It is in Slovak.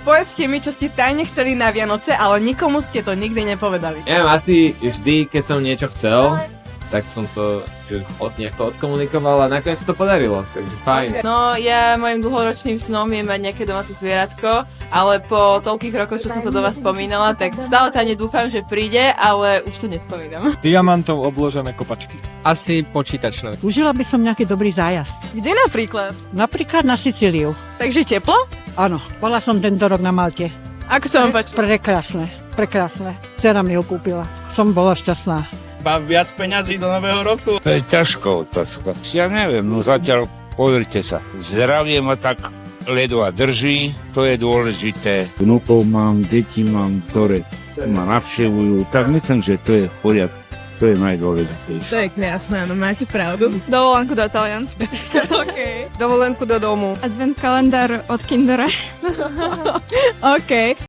povedzte mi, čo ste tajne chceli na Vianoce, ale nikomu ste to nikdy nepovedali. Ja neviem, asi vždy, keď som niečo chcel, tak som to nejako odkomunikoval a nakoniec to podarilo, takže fajn. No, ja mojim dlhoročným snom je mať nejaké domáce zvieratko, ale po toľkých rokoch, čo som to do vás spomínala, tak stále tajne dúfam, že príde, ale už to nespomínam. Diamantov obložené kopačky. Asi počítačné. Užila by som nejaký dobrý zájazd. Kde napríklad? Napríklad na Sicíliu. Takže teplo? Áno, bola som tento rok na Malte. Ako sa vám páči? Prekrásne. Dcera mi ho kúpila. Som bola šťastná. Viac peňazí do nového roku. To je ťažká otázka. Ja neviem, no zatiaľ pozrite sa. Zdravie ma tak ledva drží, to je dôležité. Vnúkov mám, deti mám, ktoré ma navštevujú, tak myslím, že to je v poriadku. To je najdôležitejšie. To je krásne, no máte pravdu. Dovolenku do Talianska. OK. Dovolenku do domu. Advent kalendár od Kindera. OK.